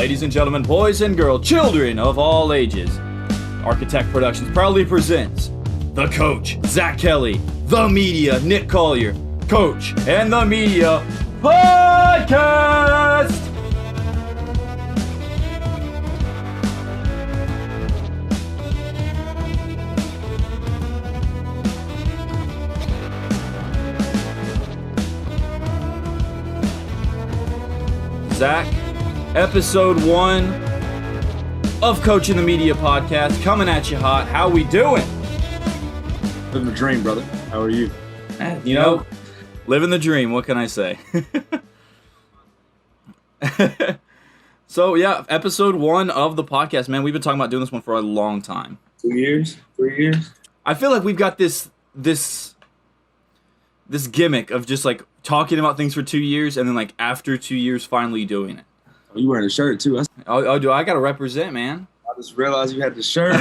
Ladies and gentlemen, boys and girls, children of all ages, Architect Productions proudly presents the Coach, Zach Kelly, the Media, Nick Collier, Coach, and the Media Podcast! Zach, episode 1 of Coach and the Media Podcast, coming at you hot. How we doing? Living the dream, brother. How are you? You know, living the dream. What can I say? So, yeah, episode 1 of the podcast, man. We've been talking about doing this one for a long time. 2 years? 3 years? I feel like we've got this gimmick of just, like, talking about things for 2 years and then, like, after 2 years, finally doing it. Oh, you wearing a shirt, too. Oh, do I got to represent, man. I just realized you had the shirt on.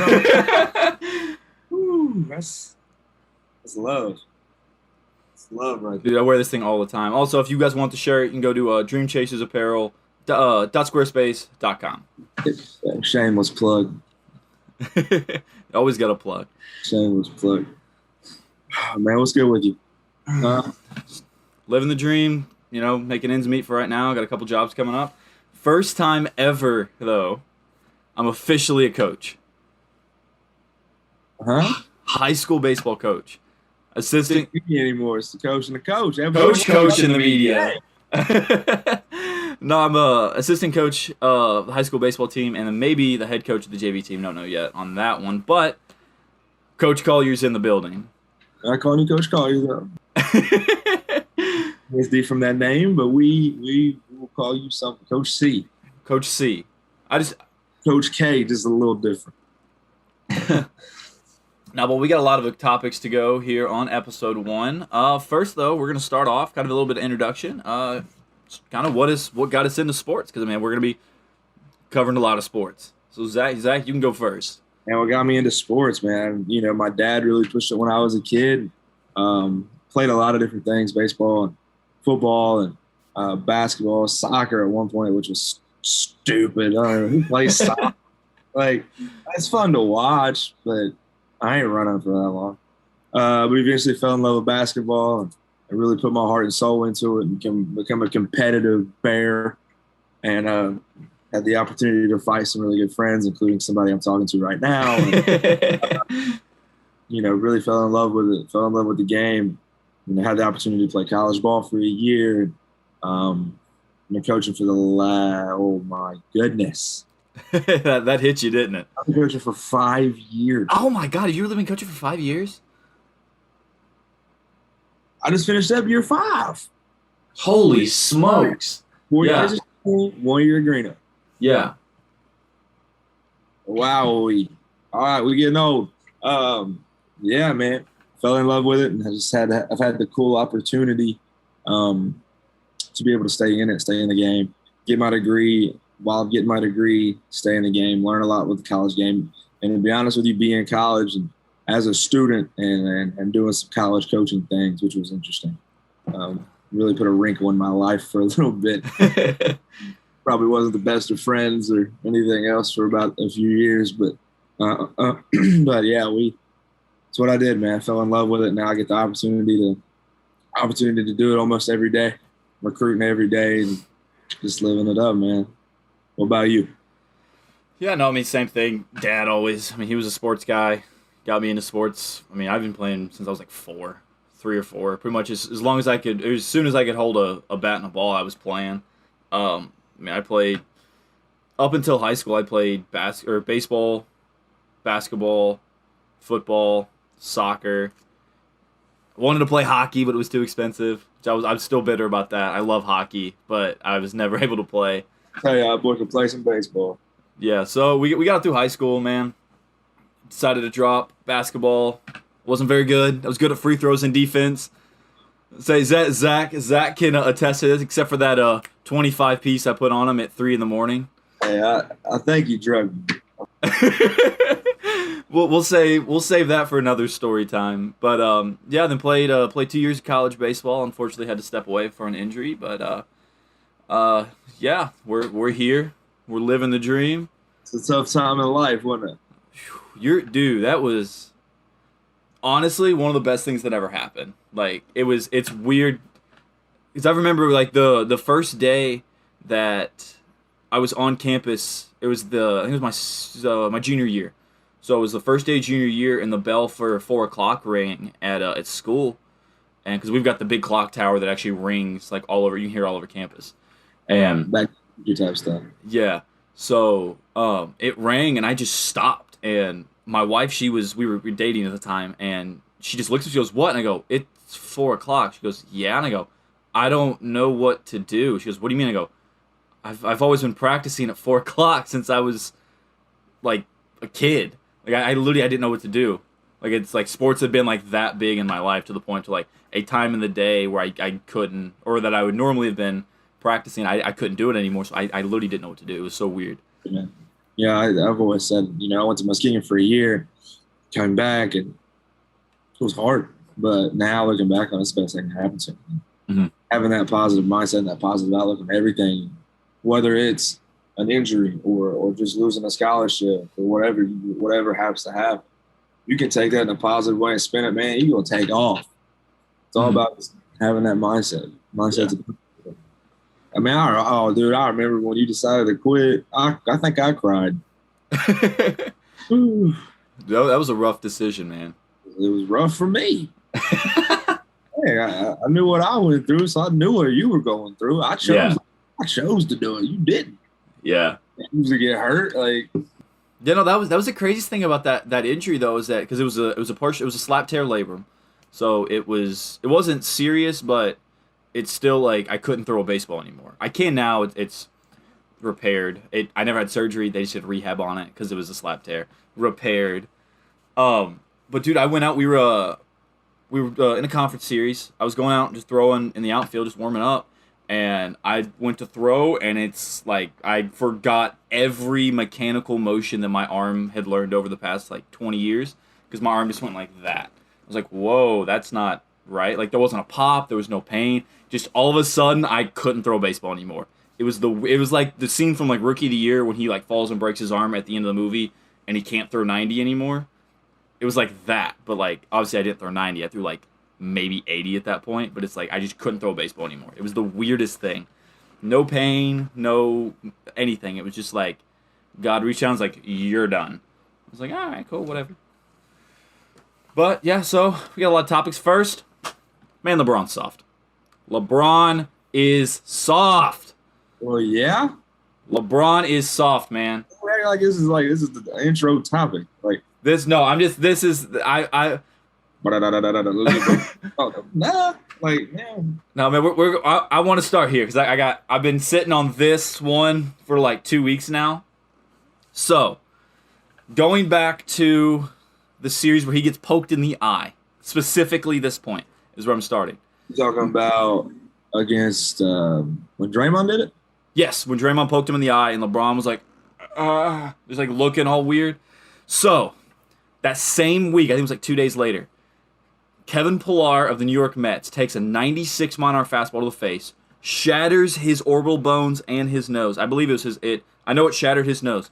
Ooh, that's love. It's love right there. Dude, I wear this thing all the time. Also, if you guys want the shirt, you can go to Dream Chasers Apparel, .squarespace.com. Shameless plug. Always got a plug. Shameless plug. Oh, man, what's good with you? Living the dream, you know, making ends meet for right now. Got a couple jobs coming up. First time ever, though, I'm officially a coach. Huh? High school baseball coach. Assistant. It's not anymore. It's the coach and the coach. Coach in the media. No, I'm a assistant coach of the high school baseball team, and then maybe the head coach of the JV team. Don't know yet on that one, but Coach Collier's in the building. I call you Coach Collier, though. It's D from that name, but we will call you something. Coach C. Coach C. Coach K, just a little different. Now, but we got a lot of topics to go here on episode 1. First, though, we're going to start off kind of a little bit of introduction. Kind of what got us into sports, because, man, we're going to be covering a lot of sports. So, Zach, you can go first. And what got me into sports, man, you know, my dad really pushed it when I was a kid. Played a lot of different things, baseball and football and basketball, soccer at one point, which was stupid. I don't know who plays soccer. Like, it's fun to watch, but I ain't running for that long. But eventually fell in love with basketball and really put my heart and soul into it and become a competitive bear, and had the opportunity to fight some really good friends, including somebody I'm talking to right now. And, you know, really fell in love with it, fell in love with the game. And I had the opportunity to play college ball for a year. I've been coaching for oh my goodness. that hit you, didn't it? I've been coaching for 5 years. Oh my God, have you really been coaching for 5 years? I just finished up year 5. Holy smokes. 4 years of school, 1 year of green up. Yeah. Wow. All right, we're getting old. Yeah, man. Fell in love with it, and I've had the cool opportunity to be able to stay in the game, get my degree. While I'm getting my degree, stay in the game, learn a lot with the college game. And to be honest with you, be in college and as a student and doing some college coaching things, which was interesting. Really put a wrinkle in my life for a little bit. Probably wasn't the best of friends or anything else for about a few years, but yeah, it's what I did, man. I fell in love with it. Now I get the opportunity to do it almost every day, recruiting every day and just living it up, man. What about you? Yeah, no, I mean, same thing. Dad always, he was a sports guy, got me into sports. I mean, I've been playing since I was like 3 or 4, pretty much as long as I could, as soon as I could hold a bat and a ball, I was playing. I played, up until high school, I played baseball, basketball, football, soccer. I wanted to play hockey, but it was too expensive. I'm still bitter about that. I love hockey, but I was never able to play. Hey, boy can play some baseball. Yeah, so we got through high school, man. Decided to drop basketball. Wasn't very good. I was good at free throws and defense. Say Zach can attest to this, except for that 25 piece I put on him at 3 a.m. Hey, I think you drugged me. We'll save that for another story time. But yeah, then played 2 years of college baseball. Unfortunately, had to step away for an injury. But yeah, we're here. We're living the dream. It's a tough time in life, wasn't it? Dude, that was honestly one of the best things that ever happened. Like it's weird because I remember like the first day that I was on campus. It was I think it was my junior year. So it was the first day of junior year, and the bell for 4:00 rang at school, and because we've got the big clock tower that actually rings like all over, you can hear all over campus, and Back type stuff. yeah. So it rang, and I just stopped, and my wife, we were dating at the time, and she just looks at me, she goes, "What?" And I go, "It's 4:00." She goes, "Yeah," and I go, "I don't know what to do." She goes, "What do you mean?" I go, I've always been practicing at 4:00 since I was like a kid. Like I literally I didn't know what to do. Like it's like sports had been like that big in my life to the point to like a time in the day where I couldn't, or that I would normally have been practicing, I couldn't do it anymore. So I literally didn't know what to do. It was so weird. Yeah, I've always said, I went to Muskegon for a year, came back, and it was hard. But now looking back on it, it's the best thing that happened to me. Mm-hmm. Having that positive mindset and that positive outlook on everything, whether it's an injury or just losing a scholarship or whatever happens to happen, you can take that in a positive way and spin it, man. You're going to take off. It's all about having that mindset. Yeah. I mean, dude, I remember when you decided to quit, I think I cried. That was a rough decision, man. It was rough for me. Hey, I knew what I went through, so I knew what you were going through. I chose to do it. You didn't. Yeah. You usually get hurt. Like, yeah, no, that was the craziest thing about that injury though, is that because it was a slap tear labrum, so it wasn't serious, but it's still like I couldn't throw a baseball anymore. I can now. It's repaired. I never had surgery. They just did rehab on it because it was a slap tear. Repaired. But dude, I went out. We were in a conference series. I was going out and just throwing in the outfield, just warming up. And I went to throw, and it's like I forgot every mechanical motion that my arm had learned over the past like 20 years, because my arm just went like that. I was like, whoa, that's not right. Like there wasn't a pop, there was no pain. Just all of a sudden, I couldn't throw a baseball anymore. It was like the scene from like Rookie of the Year when he like falls and breaks his arm at the end of the movie, and he can't throw 90 anymore. It was like that, but like obviously I didn't throw 90. I threw like maybe 80 at that point, but it's like I just couldn't throw a baseball anymore. It was the weirdest thing. No pain, no anything. It was just like God reached out and was like, "You're done." I was like, all right, cool, whatever. But yeah, so we got a lot of topics. First, man, LeBron's soft. LeBron is soft. Well, yeah. LeBron is soft, man. Like this is the intro topic. Like this. No, I'm just. This is I. Nah, like man. No, man, I want to start here because I've been sitting on this one for like 2 weeks now. So, going back to the series where he gets poked in the eye, specifically this point is where I'm starting. You talking about against when Draymond did it? Yes, when Draymond poked him in the eye and LeBron was like, just like looking all weird. So, that same week, I think it was like 2 days later, Kevin Pillar of the New York Mets takes a 96-mile-an-hour fastball to the face, shatters his orbital bones and his nose. I believe it was I know it shattered his nose.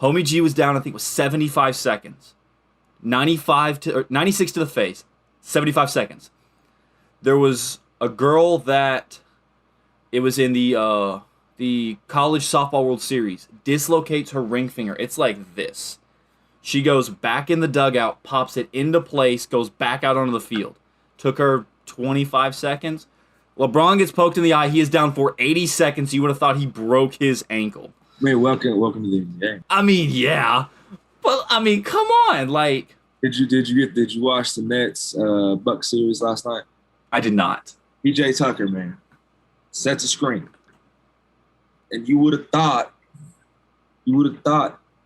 Homie G was down, I think it was 75 seconds. 96 to the face, 75 seconds. There was a girl that it was in the College Softball World Series, dislocates her ring finger. It's like this. She goes back in the dugout, pops it into place, goes back out onto the field. Took her 25 seconds. LeBron gets poked in the eye. He is down for 80 seconds. You would have thought he broke his ankle. I mean, welcome to the NBA. I mean, yeah. But, I mean, come on. Like, Did you watch the Nets Bucks series last night? I did not. PJ Tucker, man, sets a screen. And you would have thought, you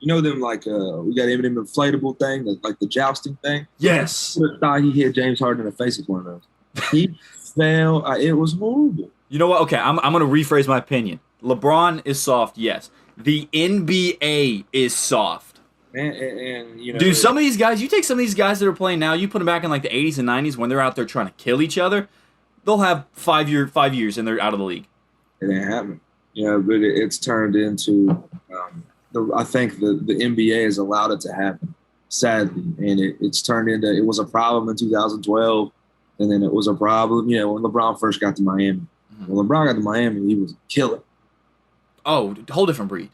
know them like we got them inflatable thing, like the jousting thing. Yes. You would have thought he hit James Harden in the face with one of those. He fell. It was horrible. You know what? Okay, I'm gonna rephrase my opinion. LeBron is soft, yes. The NBA is soft. And you know, dude, some of these guys, you take some of these guys that are playing now, you put them back in like the 80s and 90s when they're out there trying to kill each other, they'll have 5 years and they're out of the league. It ain't happening. But it's turned into. I think the NBA has allowed it to happen, sadly, and it's turned into. It was a problem in 2012, and then it was a problem. When LeBron first got to Miami. Mm-hmm. When LeBron got to Miami, he was a killer. Oh, whole different breed.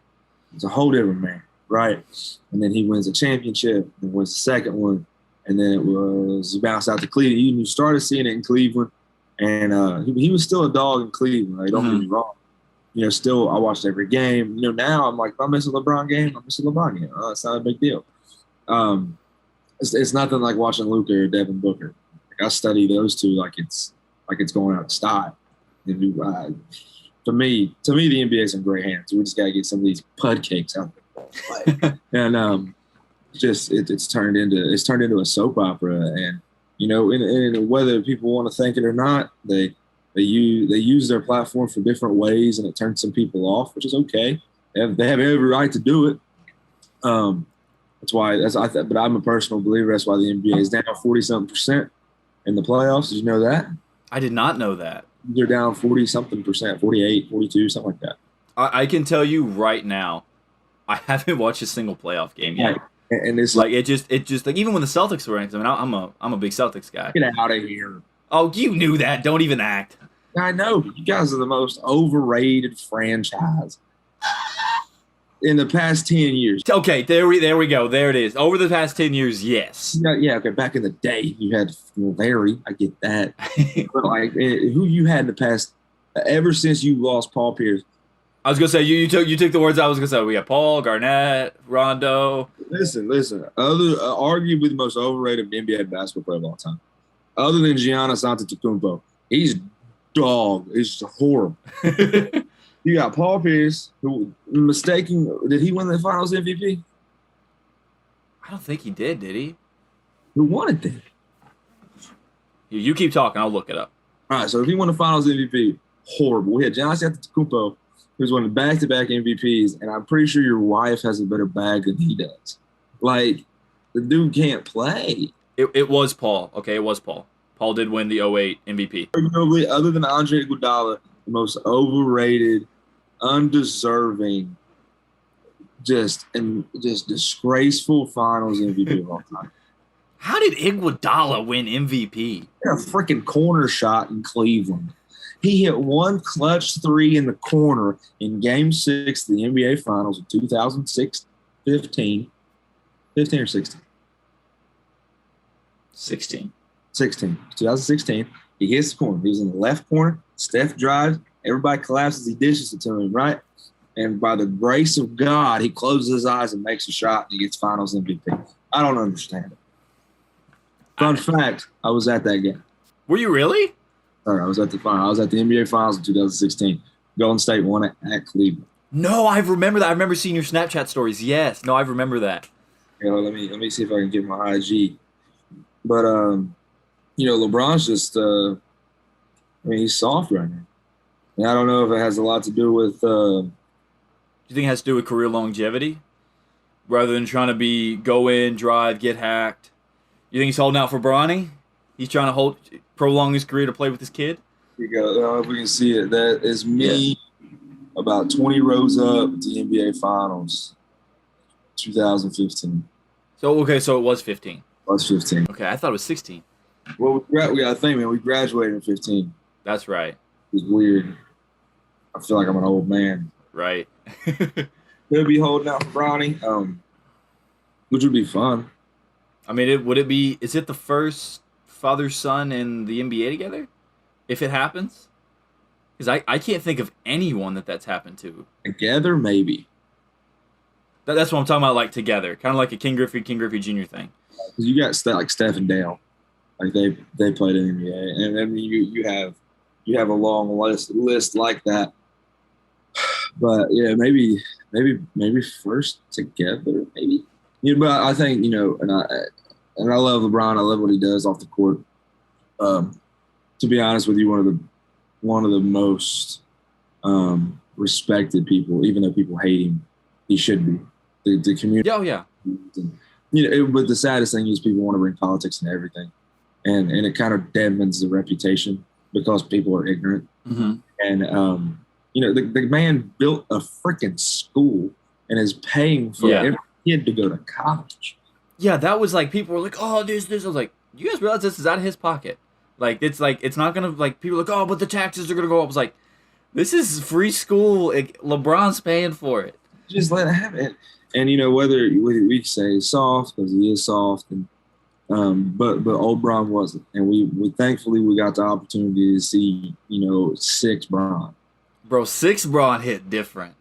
It's a whole different man, right? And then he wins a championship, and wins the second one, and then it was bounced out to Cleveland. You started seeing it in Cleveland, and he was still a dog in Cleveland. Like, don't get me wrong. Still I watched every game. Now I'm like, if I miss a LeBron game, I miss a LeBron game. It's not a big deal. It's nothing like watching Luka or Devin Booker. Like, I study those two like it's going out of style. And to me, the NBA is in great hands. We just gotta get some of these pud cakes out there. And it's turned into a soap opera. And and whether people want to think it or not, they use their platform for different ways, and it turns some people off, which is okay. They have every right to do it. But I'm a personal believer. That's why the NBA is down 40-something% in the playoffs. Did you know that? I did not know that. They're down 40-something%, 48, 42, something like that. I can tell you right now, I haven't watched a single playoff game yet. Right. And it's like it just like even when the Celtics were in, I mean, I'm a big Celtics guy. Get out of here. Oh, you knew that. Don't even act. I know. You guys are the most overrated franchise in the past 10 years. Okay, there we go. There it is. Over the past 10 years, yes. Yeah, okay. Back in the day, you had Larry. I get that. But who you had in the past, ever since you lost Paul Pierce. I was gonna say you took the words I was gonna say. We got Paul, Garnett, Rondo. Listen. Arguably the most overrated NBA basketball player of all time, other than Giannis Antetokounmpo. He's dog. It's horrible. You got Paul Pierce, who did he win the Finals MVP? I don't think he did he? Who won it then? You keep talking. I'll look it up. All right. So if he won the Finals MVP, horrible. We had Giannis Antetokounmpo, who's one of the back-to-back MVPs, and I'm pretty sure your wife has a better bag than he does. Like, the dude can't play. It was Paul. Okay, it was Paul. Paul did win the 08 MVP. Arguably, other than Andre Iguodala, the most overrated, undeserving, just disgraceful Finals MVP of all time. How did Iguodala win MVP? A freaking corner shot in Cleveland. He hit one clutch three in the corner in Game 6 of the NBA Finals of 2015 or 16? 16. 2016. He hits the corner. He was in the left corner. Steph drives. Everybody collapses. He dishes it to him, right? And by the grace of God, he closes his eyes and makes a shot, and he gets Finals MVP. I don't understand it. Fun fact, I was at that game. Were you really? I was at the final. I was at the NBA Finals in 2016. Golden State won it at Cleveland. No, I remember that. I remember seeing your Snapchat stories. Yes. No, I remember that. Let me see if I can get my IG. But LeBron's just he's soft right now. And I don't know if it has a lot to do with do you think it has to do with career longevity? Rather than trying to go in, drive, get hacked. You think he's holding out for Bronny? He's trying to prolong his career to play with his kid? Here you go. I don't know if we can see it. That is me about 20 rows up at the NBA Finals, 2015. So it was 15. It was 15. Okay, I thought it was 16. Well, we got to think, man. We graduated in 15. That's right. It's weird. I feel like I'm an old man. Right. Could be holding out for Bronny, which would be fun. I mean, is it the first father-son in the NBA together? If it happens? Because I can't think of anyone that's happened to. Together, maybe. That's what I'm talking about, like together. Kind of like a King Griffey Jr. thing. Because you got like Steph and Dale. Like they played in the NBA. And then you have a long list like that. But yeah, maybe first together, maybe. But I think, and I love LeBron. I love what he does off the court. To be honest with you, one of the most respected people, even though people hate him, he should be. The community. Oh yeah. But the saddest thing is people want to bring politics into everything, and it kind of deadens the reputation because people are ignorant. Mm-hmm. And the man built a freaking school and is paying for Yeah. every kid to go to college. Yeah, that was like people were like, "Oh, this." I was like, "You guys realize this is out of his pocket? Like it's not gonna like people are like, oh, but the taxes are gonna go up." I was like, "This is free school. LeBron's paying for it." Just let it happen. And whether we say soft because he is soft, and but old Bron wasn't, and we thankfully we got the opportunity to see six Bron Bro, 6 Braun hit different.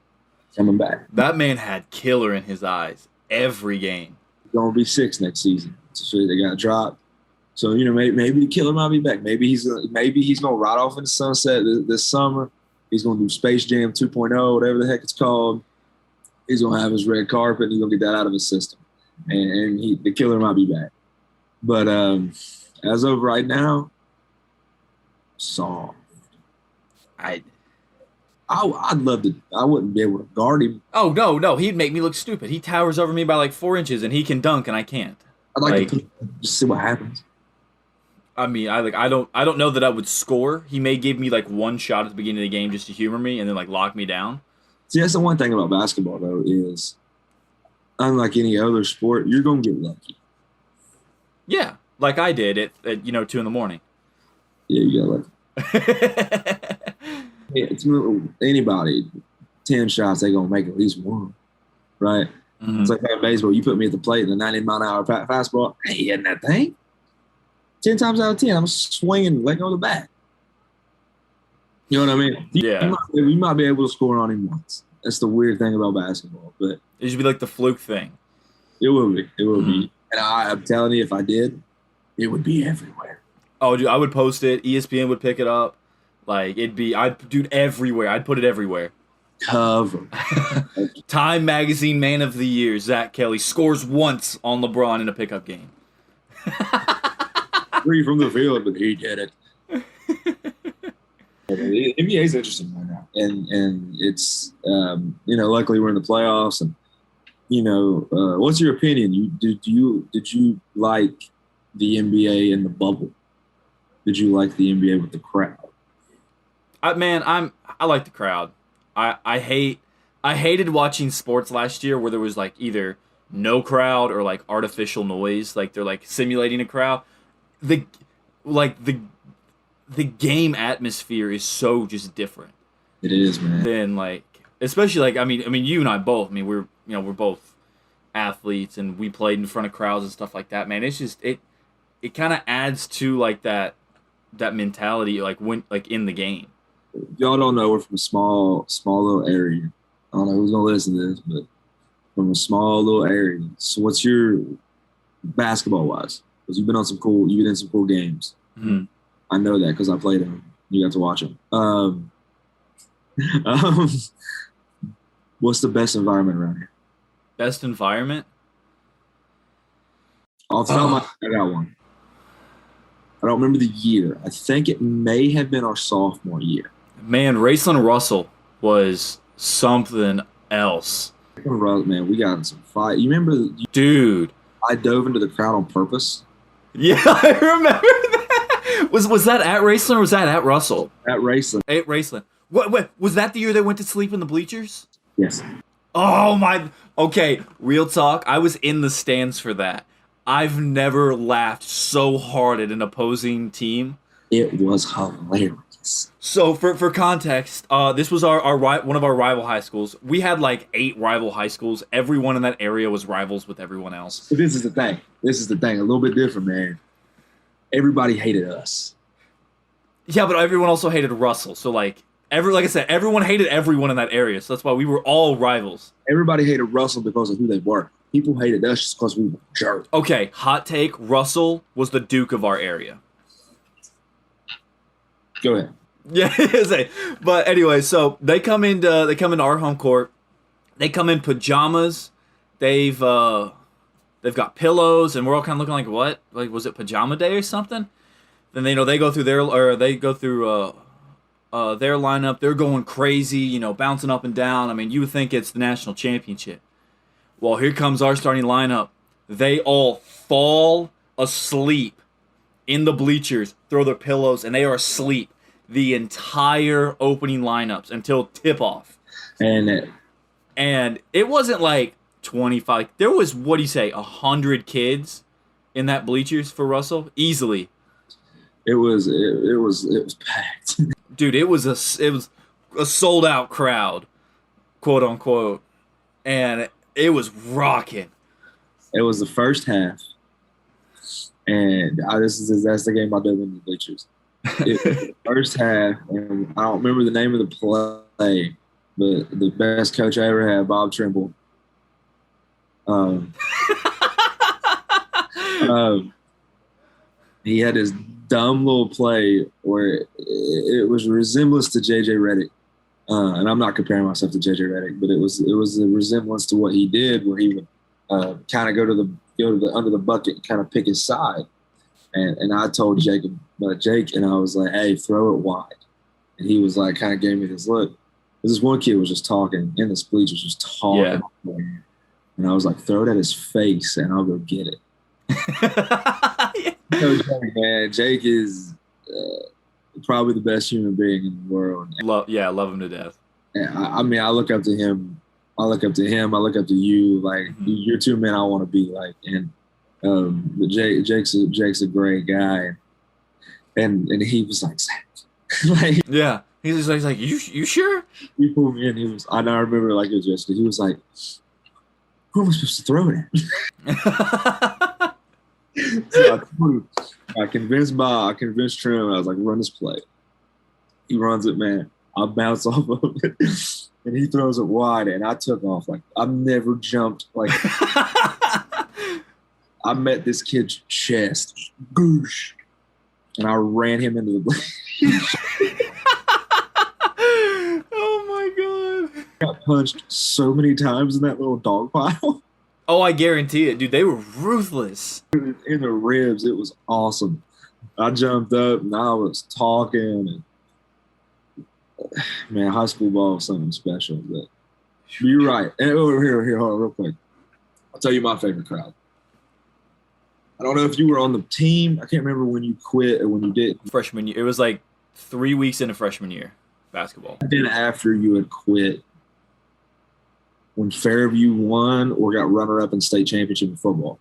coming back. That man had killer in his eyes every game. He's gonna be 6 next season. So they got dropped. So maybe the killer might be back. Maybe he's gonna ride off in the sunset this summer. He's gonna do Space Jam 2.0, whatever the heck it's called. He's gonna have his red carpet. And he's gonna get that out of his system, and the killer might be back. But as of right now, soft. I'd love to. I wouldn't be able to guard him. Oh no, he'd make me look stupid. He towers over me by like 4 inches, and he can dunk, and I can't. I'd like to just see what happens. I mean, I don't know that I would score. He may give me like one shot at the beginning of the game just to humor me, and then like lock me down. See, that's the one thing about basketball though is, unlike any other sport, you're gonna get lucky. Yeah, like I did at 2 a.m. Yeah, you got lucky. Yeah, it's anybody 10 shots, they gonna make at least one, right? Mm-hmm. It's like playing baseball. You put me at the plate in a 90-mile-an-hour fastball. I ain't hitting that thing. 10 times out of 10, I'm swinging, letting go of the bat. You know what I mean? Yeah. You might be able to score on him once. That's the weird thing about basketball, but it should be like the fluke thing. It will be. It will be. And I'm telling you, if I did, it would be everywhere. Oh, dude, I would post it. ESPN would pick it up. Like, everywhere. I'd put it everywhere. Cover. Time Magazine Man of the Year, Zach Kelly, scores once on LeBron in a pickup game. 3 from the field, but he did it. The NBA is interesting right now. And it's, luckily we're in the playoffs. And, what's your opinion? Did you like the NBA in the bubble? Did you like the NBA with the crowd? I like the crowd. I hated watching sports last year where there was like either no crowd or like artificial noise, like they're like simulating a crowd. The game atmosphere is so just different. It is, man. Than like, especially like I mean you and I both. I mean we're both athletes and we played in front of crowds and stuff like that. Man, it's just it kind of adds to like that mentality like when like in the game. Y'all don't know we're from a small little area. I don't know who's gonna listen to this, but from a small little area. So what's your basketball wise? Because you've been in some cool games. Mm-hmm. I know that because I played them. You got to watch them. What's the best environment around here? Best environment? I'll tell my I got one. I don't remember the year. I think it may have been our sophomore year. Man, Raceland Russell was something else. Man, we got in some fight. You remember? Dude. I dove into the crowd on purpose. Yeah, I remember that. Was that at Raceland or was that at Russell? At Raceland. At Raceland. What was that the year they went to sleep in the bleachers? Yes. Oh my. Okay, real talk. I was in the stands for that. I've never laughed so hard at an opposing team. It was hilarious. So for context, this was our one of our rival high schools. We had like 8 rival high schools. Everyone in that area was rivals with everyone else. But this is the thing. A little bit different, man. Everybody hated us. Yeah, but everyone also hated Russell. So like I said, everyone hated everyone in that area. So that's why we were all rivals. Everybody hated Russell because of who they were. People hated us just because we were jerks. Okay, hot take. Russell was the Duke of our area. Go ahead. Yeah, but anyway, so they come into our home court. They come in pajamas. They've got pillows, and we're all kind of looking like what? Like was it pajama day or something? Then they go through their lineup. They're going crazy, bouncing up and down. I mean, you would think it's the national championship. Well, here comes our starting lineup. They all fall asleep in the bleachers, throw their pillows, and they are asleep. the entire opening lineups until tip-off. And it wasn't like 25. There was, 100 kids in that bleachers for Russell? Easily. It was packed. Dude, it was a sold-out crowd, quote unquote. And it was rocking. It was the first half. And that's the game I did in the bleachers. It was the first half, and I don't remember the name of the play, but the best coach I ever had, Bob Trimble. He had this dumb little play where it was a resemblance to J.J. Redick. And I'm not comparing myself to J.J. Redick, but it was a resemblance to what he did, where he would kind of go to the under the bucket and kind of pick his side. And I told Jake, and I was like, hey, throw it wide. And he was like, kind of gave me this look. This one kid was just talking in the bleachers, just talking. Yeah. And I was like, throw it at his face, and I'll go get it. Man, Jake is probably the best human being in the world. Love him to death. Yeah, I mean, I look up to him. I look up to him. I look up to you. Like, you're two men I want to be like. And but Jake's a great guy. And he was like, Zach. Like, yeah. He's like, you sure? He pulled me in. I remember like it was yesterday. He was like, who am I supposed to throw it at? So I convinced Trim. I was like, run this play. He runs it, man. I bounce off of it, and he throws it wide, and I took off. Like, I've never jumped. Like, I met this kid's chest, goosh, and I ran him into the bleachers. Oh my god! I got punched so many times in that little dog pile. Oh, I guarantee it, dude. They were ruthless. In the ribs, it was awesome. I jumped up and I was talking. And, man, high school ball was something special. But you're right. And here, hold on, real quick. I'll tell you my favorite crowd. I don't know if you were on the team. I can't remember when you quit or when you did. Freshman year. It was like 3 weeks into freshman year basketball. Then after you had quit, when Fairview won or got runner-up in state championship in football.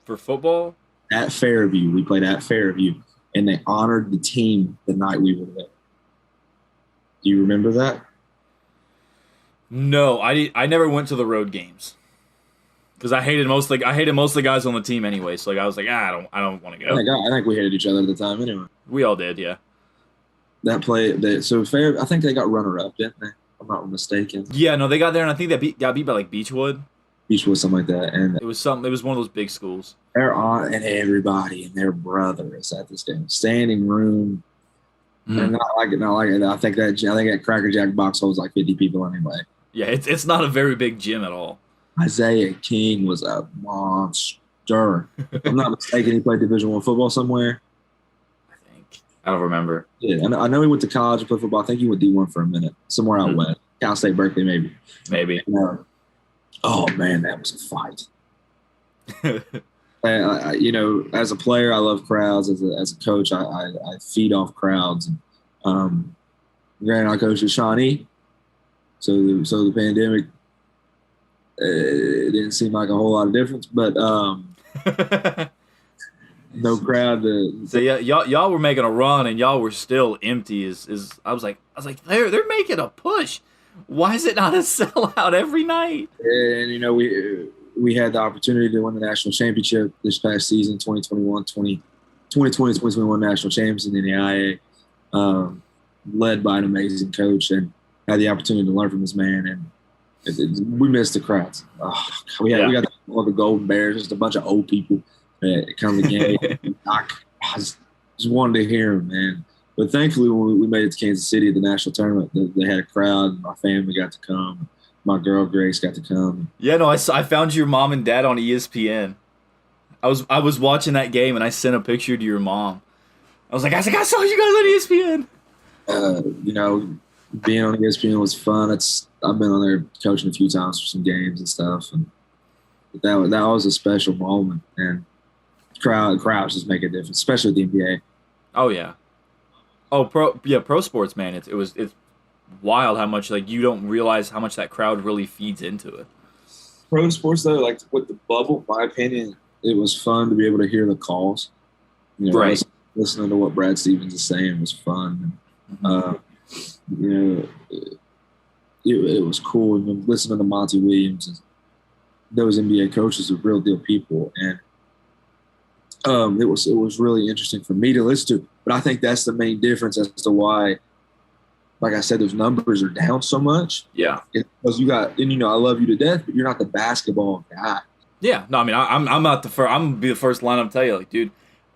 For football? At Fairview. We played at Fairview, and they honored the team the night we were there. Do you remember that? No, I never went to the road games because I hated most of the guys on the team anyway. So like I was like, I don't want to go. I think we hated each other at the time anyway. We all did, yeah. That play, I think they got runner-up, didn't they? I'm not mistaken. Yeah, no, they got there, and I think they got beat by like Beechwood, something like that, and it was one of those big schools. Their aunt and everybody and their brother is at this game, standing room, and not like it. I think that Cracker Jack box holds like 50 people anyway. Yeah, it's not a very big gym at all. Isaiah King was a monster. If I'm not mistaken, he played Division I football somewhere. I don't remember. Yeah, I know he went to college and played football. I think he went D1 for a minute, somewhere out west. Cal State, Berkeley, maybe. Maybe. Oh, man, that was a fight. As a player, I love crowds. As a coach, I feed off crowds. Granted, I coached with Shawnee, so the pandemic it didn't seem like a whole lot of difference, but no crowd. So yeah, y'all were making a run and y'all were still empty. I was like they're making a push. Why is it not a sellout every night? And we had the opportunity to win the national championship this past season, 2020-2021 national champions in the NAIA, led by an amazing coach, and had the opportunity to learn from this man. And we missed the crowds. We got all the Golden Bears, just a bunch of old people that come to the game. I just wanted to hear them, man. But thankfully, when we made it to Kansas City at the national tournament, they had a crowd. And my family got to come. My girl Grace got to come. Yeah, no, I found your mom and dad on ESPN. I was watching that game and I sent a picture to your mom. I was like, I saw you guys on ESPN. Being on ESPN was fun. I've been on there coaching a few times for some games and stuff, and that was a special moment. And crowds just make a difference, especially with the NBA. Oh yeah. Oh, pro sports, man. It's wild how much like you don't realize how much that crowd really feeds into it. Pro sports though, like with the bubble, my opinion, it was fun to be able to hear the calls. Right. Listening to what Brad Stevens is saying was fun. Uh, you know, it was cool. And listening to Monty Williams and those NBA coaches are real deal people, and it was really interesting for me to listen to. But I think that's the main difference as to why, like I said, those numbers are down so much. Yeah. Because you got, and I love you to death, but you're not the basketball guy. Yeah. No, I mean I'm not the first. I'm gonna be the first line up to tell you, like, dude,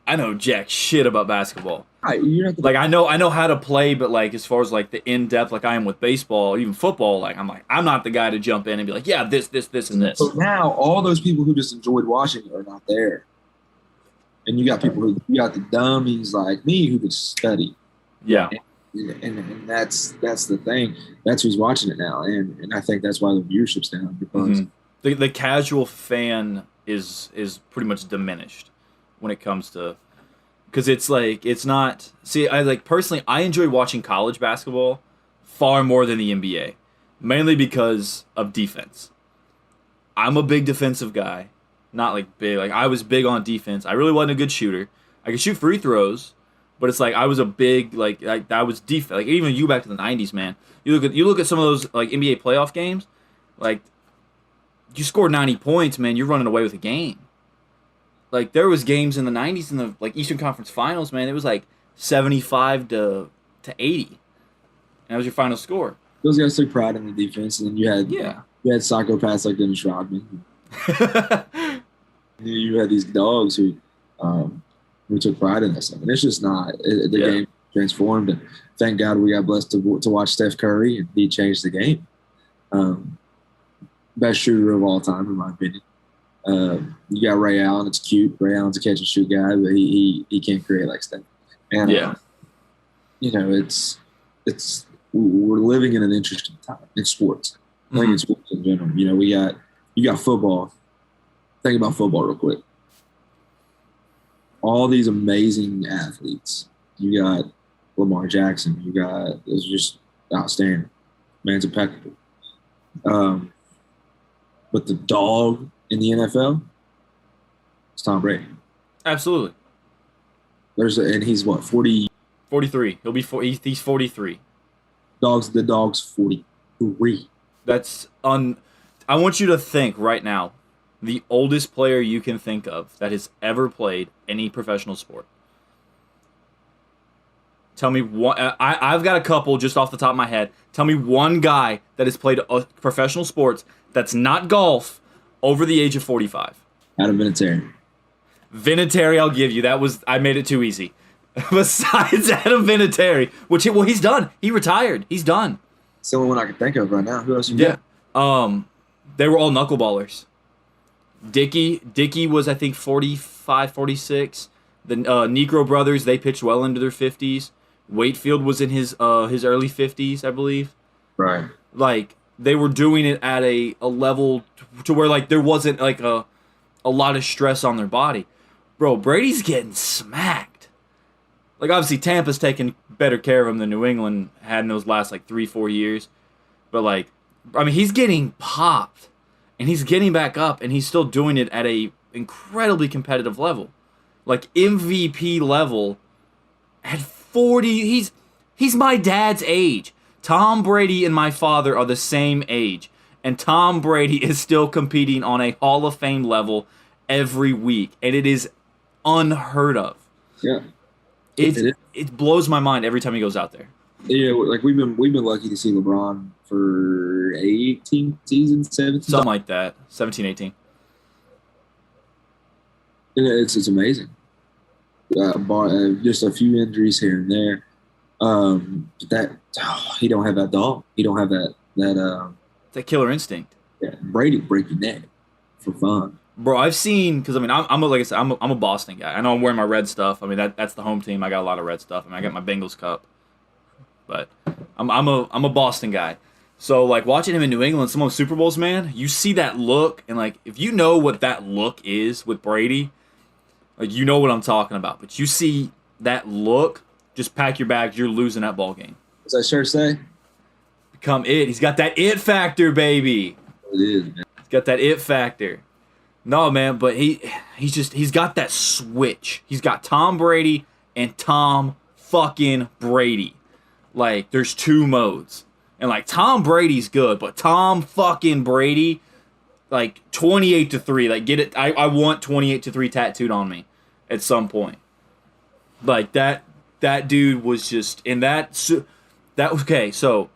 I know jack shit about basketball. Right, you're not the Like I know how to play, but like as far as like the in depth, like I am with baseball, even football, I'm not the guy to jump in and be like, yeah, this, and this. So now all those people who just enjoyed watching it are not there, and you got the dummies like me who could study. Yeah. And that's the thing. That's who's watching it now, and I think that's why the viewership's down because the casual fan is pretty much diminished when it comes to, because it's like it's not. See, I like personally, I enjoy watching college basketball far more than the NBA, mainly because of defense. I'm a big defensive guy, not like big. Like I was big on defense. I really wasn't a good shooter. I could shoot free throws. But it's like I was a big like I was defense. Like even you back to the '90s, man. You look at some of those like NBA playoff games, like you scored 90 points, man. You're running away with a game. Like there was games in the '90s in the like Eastern Conference Finals, man. It was like 75 to 80, and that was your final score. Those guys took pride in the defense, and then you had psychopaths like Dennis Rodman. You had these dogs who took pride in that stuff. And it's just not. The game transformed. And thank God we got blessed to watch Steph Curry, and he changed the game. Best shooter of all time, in my opinion. You got Ray Allen. It's cute. Ray Allen's a catch and shoot guy, but he can't create like Steph. And it's we're living in an interesting time in sports. I think in sports in general. You got football. Think about football real quick. All these amazing athletes. You got Lamar Jackson. It's just outstanding. Man's impeccable. But the dog in the NFL is Tom Brady. Absolutely. And he's what, 40? 43. He'll be he's 43. The dog's 43. That's I want you to think right now. The oldest player you can think of that has ever played any professional sport. Tell me one. I've got a couple just off the top of my head. Tell me one guy that has played professional sports that's not golf over the age of 45. Adam Vinatieri. Vinatieri, I'll give you. I made it too easy. Besides Adam Vinatieri, he's done. He retired. He's done. It's the only one I can think of right now. Who else you got? They were all knucklebballers. Dickey was, I think, 45, 46. The Negro brothers, they pitched well into their 50s. Wakefield was in his early 50s, I believe. Right. Like, they were doing it at a level to where, like, there wasn't, like, a lot of stress on their body. Bro, Brady's getting smacked. Like, obviously, Tampa's taking better care of him than New England had in those last, like, 3-4 years. But, like, I mean, he's getting popped. And he's getting back up, and he's still doing it at a incredibly competitive level. Like, MVP level at 40. He's my dad's age. Tom Brady and my father are the same age. And Tom Brady is still competing on a Hall of Fame level every week. And it is unheard of. Yeah. It blows my mind every time he goes out there. Yeah, like we've been lucky to see LeBron for 18 seasons, 17. Something like that. 17, 18. And it's amazing. Just a few injuries here and there. He don't have that dog. He don't have that killer instinct. Yeah, Brady break your neck for fun. Bro, I've seen, because I mean, like I said, I'm a Boston guy. I know I'm wearing my red stuff. I mean, that's the home team. I got a lot of red stuff. I mean, I got my Bengals cup. But I'm a Boston guy. So, like, watching him in New England, some of the Super Bowls, man, you see that look, and, like, if you know what that look is with Brady, like, you know what I'm talking about. But you see that look, just pack your bags. You're losing that ball game. What's that shirt say? Become it. He's got that it factor, baby. It is, man. He's got that it factor. No, man, but he's got that switch. He's got Tom Brady and Tom fucking Brady. Like, there's two modes. And, like, Tom Brady's good, but Tom fucking Brady, like, 28-3. Like, get it. I want 28-3 tattooed on me at some point. Like, that dude was just, and that was, okay, so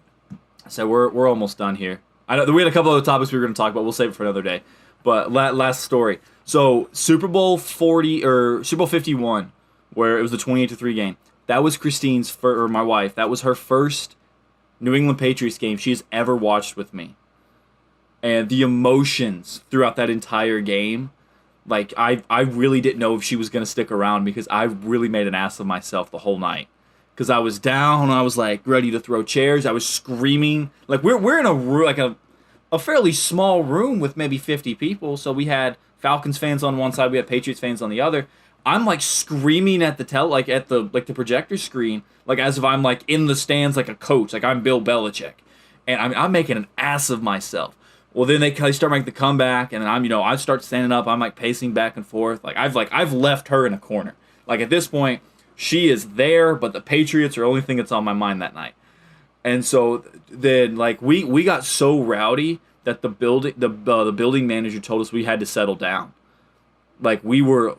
we're almost done here. I know we had a couple other topics we were going to talk about. We'll save it for another day. But last story. So Super Bowl 51, where it was the 28-3 game. That was Christine's or my wife. That was her first New England Patriots game she's ever watched with me. And the emotions throughout that entire game, like I really didn't know if she was going to stick around because I really made an ass of myself the whole night. Because I was down, I was like ready to throw chairs. I was screaming. Like we're in a room, like a fairly small room with maybe 50 people. So we had Falcons fans on one side, we had Patriots fans on the other. I'm like screaming at the the projector screen, like as if I'm like in the stands like a coach, like I'm Bill Belichick, and I'm making an ass of myself. Well, then they start making the comeback, and then I start standing up. I'm like pacing back and forth, I've left her in a corner. Like at this point, she is there, but the Patriots are the only thing that's on my mind that night. And so then like we got so rowdy that the building manager told us we had to settle down. Like we were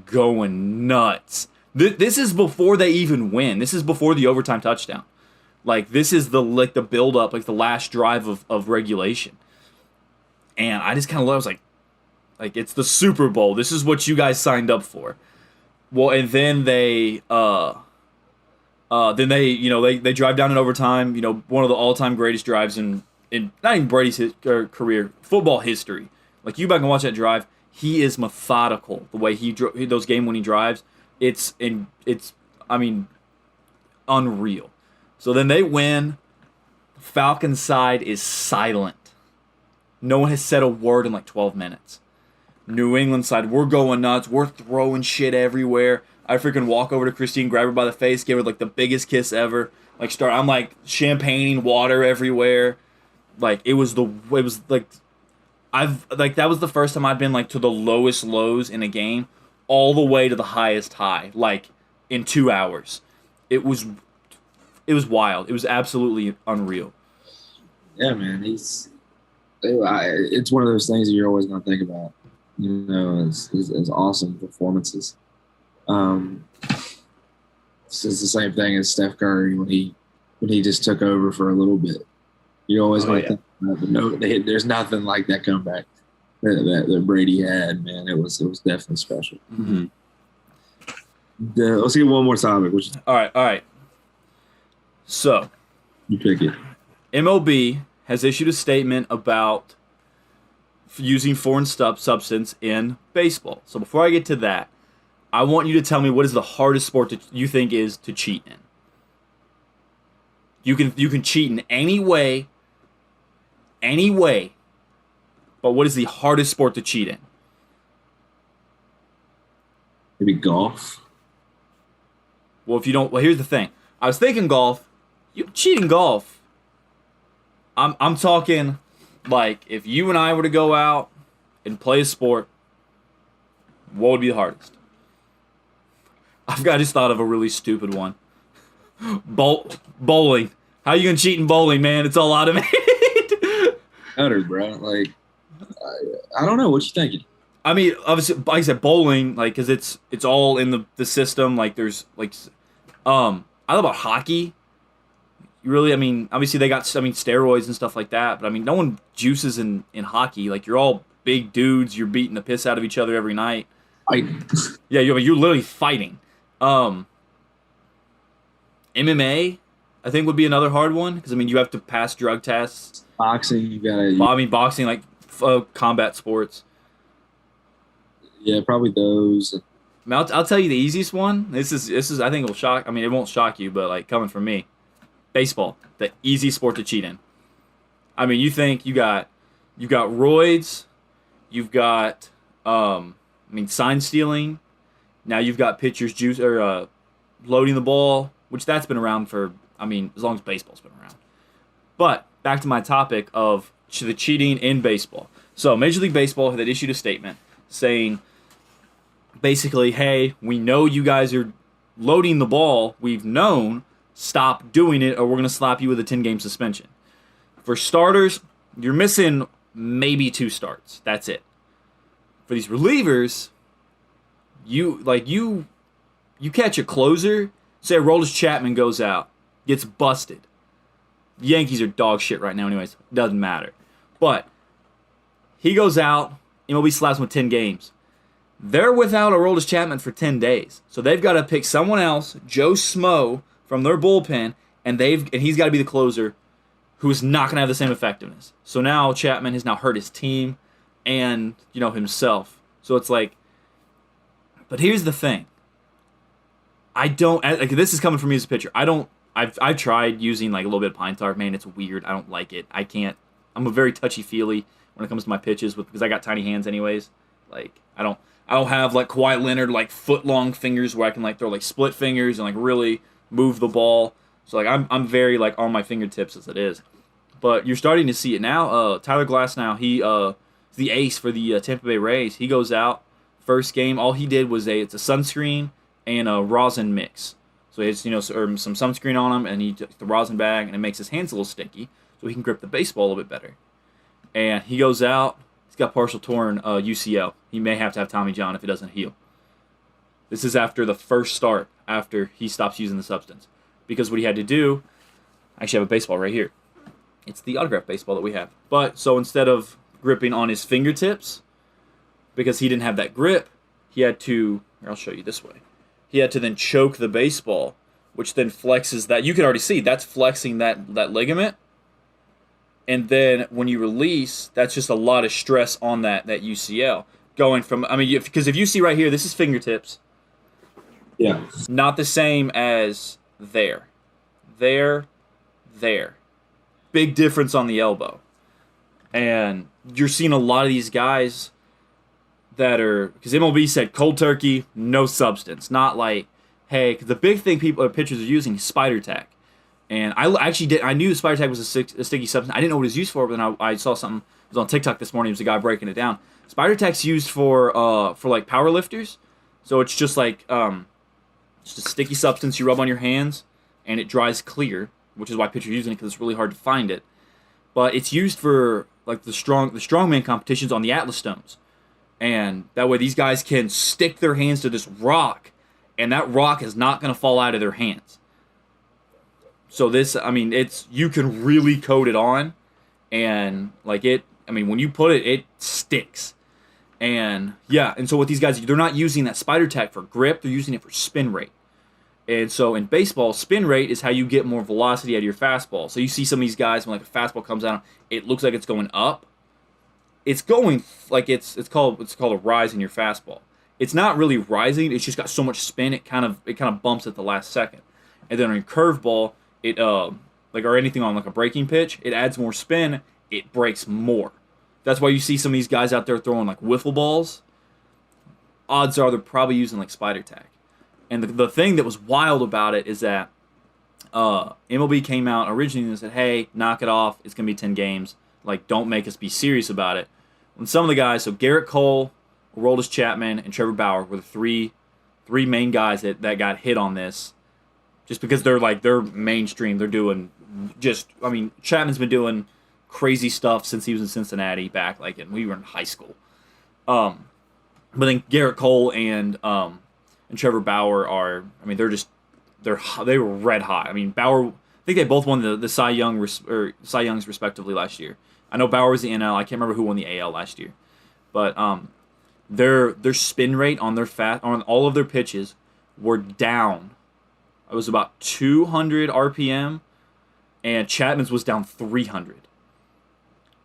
going nuts. This is before they even win. This is before the overtime touchdown. Like this is the build up, like the last drive of regulation. And I just kind of was like it's the Super Bowl. This is what you guys signed up for. Well, and then they they drive down in overtime. One of the all time greatest drives in not even Brady's career, football history. Like you back and watch that drive. He is methodical the way those game winning drives. It's unreal. So then they win. Falcons side is silent. No one has said a word in like 12 minutes. New England side, we're going nuts. We're throwing shit everywhere. I freaking walk over to Christine, grab her by the face, give her like the biggest kiss ever. I'm like champagneing water everywhere. Like that was the first time I'd been like to the lowest lows in a game, all the way to the highest high, like in 2 hours. It was wild. It was absolutely unreal. Yeah, man. It's one of those things that you're always going to think about. It's awesome performances. It's the same thing as Steph Curry when he just took over for a little bit. You always think that, but no, there's nothing like that comeback that Brady had. Man, it was definitely special. Mm-hmm. Let's get one more topic. All right. So, you pick it. MLB has issued a statement about using foreign substance in baseball. So before I get to that, I want you to tell me what is the hardest sport that you think is to cheat in. You can cheat in any way, but what is the hardest sport to cheat in? Maybe golf. Well, here's the thing. I was thinking golf. You cheat in golf. I'm talking like if you and I were to go out and play a sport, what would be the hardest? I just thought of a really stupid one. Bowling. How you gonna cheat in bowling, man? It's all automated. Better, bro. Like, I don't know. What you thinking? I mean, obviously, like I said, bowling, like, cause it's all in the system. Like, there's like, I don't know about hockey. You really, obviously they got steroids and stuff like that, but no one juices in hockey. Like, you're all big dudes. You're beating the piss out of each other every night. Yeah, you're literally fighting. MMA, I think, would be another hard one because you have to pass drug tests. Boxing, you gotta. Boxing, like combat sports. Yeah, probably those. I'll tell you the easiest one. This is I think will shock. It won't shock you, but like coming from me, baseball, the easy sport to cheat in. You think you got roids, you've got sign stealing, Now you've got pitchers loading the ball, which that's been around for, as long as baseball's been around. But back to my topic of the cheating in baseball. So Major League Baseball had issued a statement saying, basically, hey, we know you guys are loading the ball. We've known. Stop doing it, or we're going to slap you with a 10-game suspension. For starters, you're missing maybe 2 starts. That's it. For these relievers, you catch a closer. Say Aroldis Chapman goes out, gets busted. The Yankees are dog shit right now anyways. Doesn't matter. But he goes out, MLB slaps him with 10 games. They're without Aroldis Chapman for 10 days. So they've got to pick someone else, Joe Smo, from their bullpen, and he's got to be the closer who is not going to have the same effectiveness. So now Chapman has now hurt his team and, himself. So it's like, but here's the thing. This is coming from me as a pitcher. I've tried using like a little bit of pine tar. Man, it's weird. I don't like it. I can't. I'm a very touchy-feely when it comes to my pitches because I got tiny hands anyways. Like, I don't have like Kawhi Leonard like foot-long fingers where I can like throw like split fingers and like really move the ball. So like I'm very like on my fingertips as it is. But you're starting to see it now. Tyler Glasnow, he the ace for the Tampa Bay Rays. He goes out first game. All he did was it's a sunscreen and a rosin mix. So it's some sunscreen on him, and he took the rosin bag, and it makes his hands a little sticky, so he can grip the baseball a little bit better. And he goes out. He's got partial torn UCL. He may have to have Tommy John if it doesn't heal. This is after the first start, after he stops using the substance. Because what he had to do, I actually have a baseball right here. It's the autograph baseball that we have. But, so instead of gripping on his fingertips, because he didn't have that grip, he had to, I'll show you this way. He had to then choke the baseball, which then flexes that. You can already see, that's flexing that ligament. And then when you release, that's just a lot of stress on that UCL. Going from, because if you see right here, this is fingertips. Yeah. Not the same as there. There. Big difference on the elbow. And you're seeing a lot of these guys that are, because MLB said cold turkey, no substance. Not like, hey, because the big thing pitchers are using is spider tack. And I knew spider tack was a sticky substance. I didn't know what it was used for, but then I saw something, it was on TikTok this morning, it was a guy breaking it down. Spider tack's used for like power lifters. So it's just like, just a sticky substance you rub on your hands, and it dries clear, which is why pitchers are using it, because it's really hard to find it. But it's used for like the strongman competitions on the Atlas Stones. And that way these guys can stick their hands to this rock, and that rock is not going to fall out of their hands. So this, you can really coat it on, and like when you put it, it sticks. And yeah, and so what these guys, they're not using that spider tack for grip, they're using it for spin rate. And so in baseball, spin rate is how you get more velocity out of your fastball. So you see some of these guys, when like a fastball comes out, it looks like it's going up. It's going like it's called a rise in your fastball. It's not really rising, it's just got so much spin, it kind of bumps at the last second. And then on your curveball, it or anything on like a breaking pitch, it adds more spin, it breaks more. That's why you see some of these guys out there throwing like wiffle balls. Odds are they're probably using like spider tack. And the thing that was wild about it is that MLB came out originally and said, hey, knock it off. It's going to be 10 games. Like, don't make us be serious about it. When some of the guys, so Garrett Cole, Aroldis Chapman, and Trevor Bauer were the three main guys that got hit on this. Just because they're mainstream. They're doing Chapman's been doing crazy stuff since he was in Cincinnati back when we were in high school. But then Garrett Cole and Trevor Bauer are, they were red hot. Bauer, I think they both won the Cy Youngs respectively last year. I know Bauer was the NL. I can't remember who won the AL last year. But their spin rate on on all of their pitches were down. It was about 200 RPM, and Chapman's was down 300.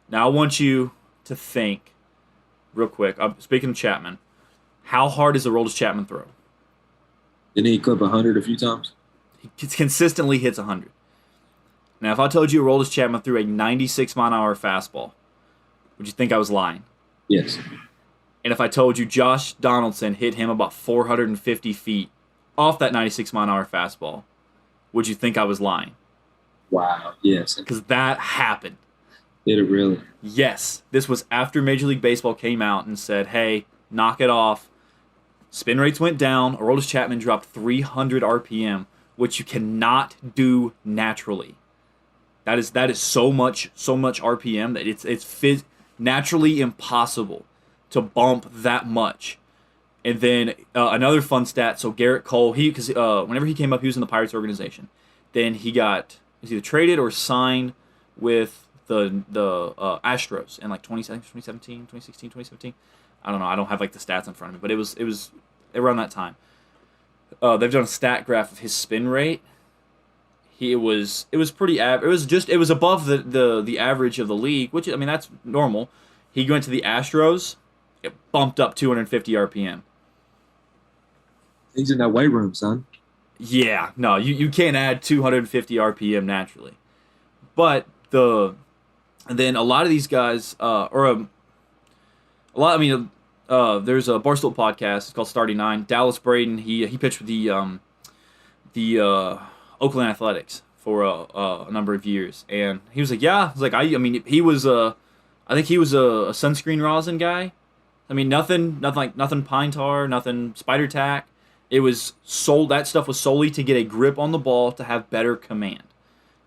Now I want you to think, real quick, speaking of Chapman, how hard does Aroldis Chapman throw? Didn't he clip 100 a few times? He consistently hits 100. Now, if I told you Aroldis Chapman threw a 96-mile-an-hour fastball, would you think I was lying? Yes. And if I told you Josh Donaldson hit him about 450 feet off that 96-mile-an-hour fastball, would you think I was lying? Wow. Yes. Because that happened. Did it really? Yes. This was after Major League Baseball came out and said, hey, knock it off. Spin rates went down. Aroldis Chapman dropped 300 RPM, which you cannot do naturally. That is so much RPM that it's naturally impossible to bump that much. And then another fun stat. So Garrett Cole, because whenever he came up, he was in the Pirates organization. Then he was either traded or signed with the Astros in like 2017. I don't know. I don't have like the stats in front of me, but it was around that time. They've done a stat graph of his spin rate. It was pretty it was above the average of the league, which I mean that's normal. He went to the Astros, it bumped up 250 RPM. He's in that weight room, son. Yeah, no, you can't add 250 RPM naturally. But then a lot of these guys there's a Barstool podcast. It's called Starting Nine. Dallas Braden, he pitched with the Oakland Athletics for a number of years, and he was like, yeah, he was I think he was a sunscreen rosin guy. I mean, nothing pine tar, nothing spider tack. It was that stuff was solely to get a grip on the ball to have better command.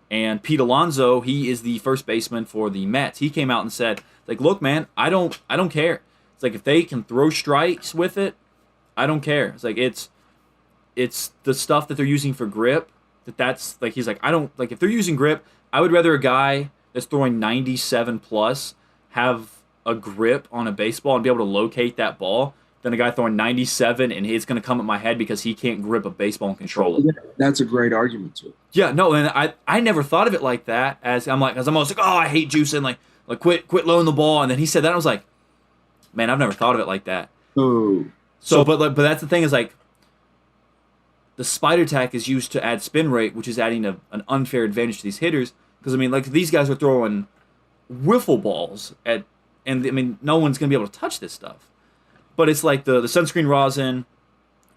And Pete Alonso, he is the first baseman for the Mets. He came out and said, like, look, man, I don't care. It's like if they can throw strikes with it, I don't care. It's like it's the stuff that they're using for grip. That's like he's like, I don't like if they're using grip, I would rather a guy that's throwing 97 plus have a grip on a baseball and be able to locate that ball than a guy throwing 97 and it's going to come at my head because he can't grip a baseball and control it. Yeah, that's a great argument too. Yeah, no, and I never thought of it like that as I'm almost like, oh, I hate juicing, like quit loading the ball. And then he said that, and I was like, man, I've never thought of it like that. Oh, so but that's the thing is like the spider tack is used to add spin rate, which is adding an unfair advantage to these hitters. Because I mean, like these guys are throwing wiffle balls and I mean, no one's gonna be able to touch this stuff. But it's like the sunscreen rosin,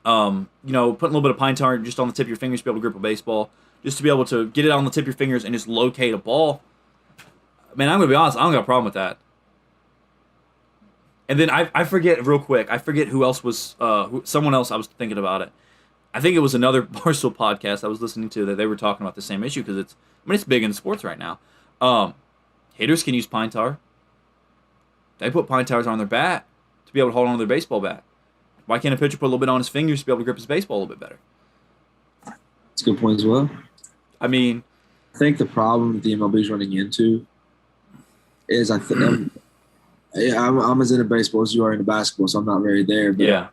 putting a little bit of pine tar just on the tip of your fingers to be able to grip a baseball, just to be able to get it on the tip of your fingers and just locate a ball. Man, I'm gonna be honest, I don't got a problem with that. And then I forget real quick. I forget who else was someone else. I was thinking about it. I think it was another Barstool podcast I was listening to that they were talking about the same issue because it's big in sports right now. Hitters can use pine tar. They put pine tars on their bat to be able to hold on to their baseball bat. Why can't a pitcher put a little bit on his fingers to be able to grip his baseball a little bit better? That's a good point as well. I mean, I think the problem that the MLB is running into is I'm as into baseball as you are into basketball, so I'm not very there. But, yeah.